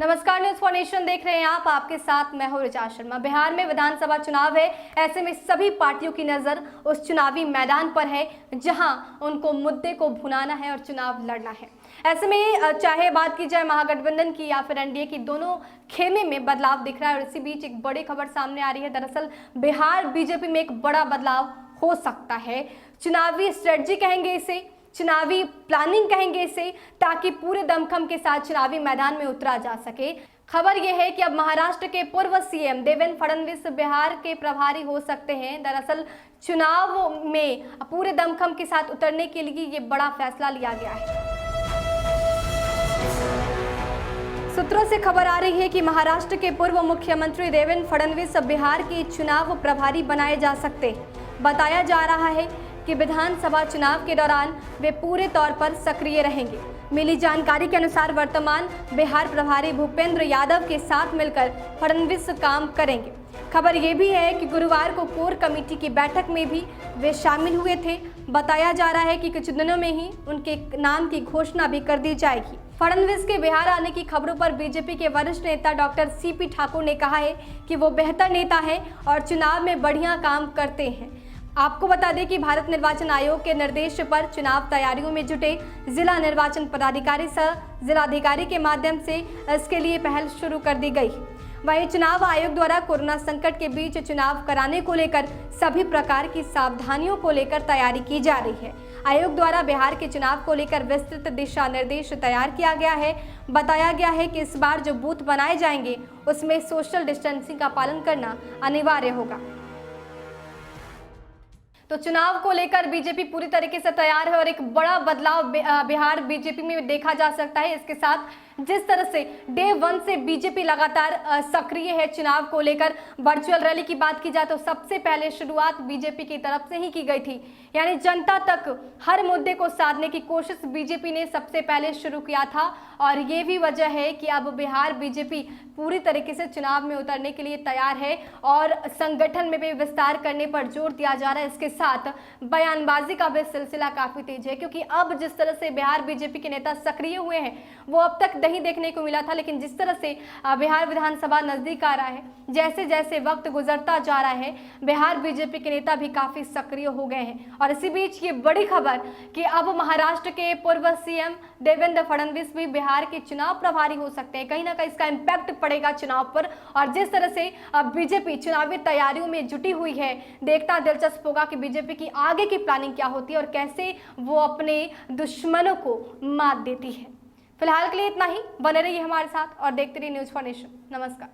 नमस्कार, news for nation देख रहे हैं आप। आपके साथ मैं हूं ऋचा शर्मा। बिहार में विधानसभा चुनाव है, ऐसे में सभी पार्टियों की नजर उस चुनावी मैदान पर है जहां उनको मुद्दे को भुनाना है और चुनाव लड़ना है। ऐसे में चाहे बात की जाए महागठबंधन की या फिर एनडीए की, दोनों खेमे में बदलाव दिख रहा है और इसी बीच एक बड़ी खबर सामने आ रही है। दरअसल बिहार बीजेपी में एक बड़ा बदलाव हो सकता है। चुनावी स्ट्रेटजी कहेंगे इसे, चुनावी प्लानिंग कहेंगे इसे, ताकि पूरे दमखम के साथ चुनावी मैदान में उतरा जा सके। खबर यह है कि अब महाराष्ट्र के पूर्व सीएम देवेंद्र फडणवीस बिहार के प्रभारी हो सकते हैं। दरअसल चुनाव में पूरे दमखम के साथ उतरने के लिए ये बड़ा फैसला लिया गया है। सूत्रों से खबर आ रही है कि महाराष्ट्र के पूर्व मुख्यमंत्री देवेंद्र फडणवीस बिहार के चुनाव प्रभारी बनाए जा सकते। बताया जा रहा है कि विधानसभा चुनाव के दौरान वे पूरे तौर पर सक्रिय रहेंगे। मिली जानकारी के अनुसार वर्तमान बिहार प्रभारी भूपेंद्र यादव के साथ मिलकर फडणवीस काम करेंगे। खबर ये भी है कि गुरुवार को कोर कमेटी की बैठक में भी वे शामिल हुए थे। बताया जा रहा है कि कुछ दिनों में ही उनके नाम की घोषणा भी कर दी जाएगी। फडणवीस के बिहार आने की खबरों पर बीजेपी के वरिष्ठ नेता डॉक्टर सीपी ठाकुर ने कहा है कि वो बेहतर नेता है और चुनाव में बढ़िया काम करते हैं। आपको बता दें कि भारत निर्वाचन आयोग के निर्देश पर चुनाव तैयारियों में जुटे जिला निर्वाचन पदाधिकारी सह जिलाधिकारी के माध्यम से इसके लिए पहल शुरू कर दी गई। वहीं चुनाव आयोग द्वारा कोरोना संकट के बीच चुनाव कराने को लेकर सभी प्रकार की सावधानियों को लेकर तैयारी की जा रही है। आयोग द्वारा बिहार के चुनाव को लेकर विस्तृत दिशा निर्देश तैयार किया गया है। बताया गया है कि इस बार जो बूथ बनाए जाएंगे उसमें सोशल डिस्टेंसिंग का पालन करना अनिवार्य होगा। तो चुनाव को लेकर बीजेपी पूरी तरीके से तैयार है और एक बड़ा बदलाव बिहार बीजेपी में देखा जा सकता है। इसके साथ जिस तरह से डे 1 से बीजेपी लगातार सक्रिय है चुनाव को लेकर, वर्चुअल रैली की बात की जाए तो सबसे पहले शुरुआत बीजेपी की तरफ से ही की गई थी। यानी जनता तक हर मुद्दे को साधने की कोशिश बीजेपी ने सबसे पहले शुरू किया था और ये भी वजह है कि अब बिहार बीजेपी पूरी तरीके से चुनाव में उतरने के लिए तैयार है और संगठन में भी विस्तार करने पर जोर दिया जा रहा है। इसके साथ बयानबाजी का भी सिलसिला काफी तेज है, क्योंकि अब जिस तरह से बिहार बीजेपी के नेता सक्रिय हुए हैं वो अब तक नहीं देखने को मिला था। लेकिन जिस तरह से बिहार विधानसभा नजदीक आ रहा है, जैसे जैसे वक्त गुजरता जा रहा है, बिहार बीजेपी के नेता भी काफी सक्रिय हो गए हैं। और इसी बीच ये बड़ी खबर कि अब महाराष्ट्र के पूर्व सीएम देवेंद्र फडणवीस भी बिहार के चुनाव प्रभारी हो सकते हैं। कहीं ना कहीं इसका इम्पैक्ट पड़ेगा चुनाव पर। और जिस तरह से बीजेपी चुनावी तैयारियों में जुटी हुई है, देखना दिलचस्प होगा कि बीजेपी की आगे की प्लानिंग क्या होती है और कैसे वो अपने दुश्मनों को मात देती है। फिलहाल के लिए इतना ही। बने रहिए हमारे साथ और देखते रहिए न्यूज फॉर नेशन। नमस्कार।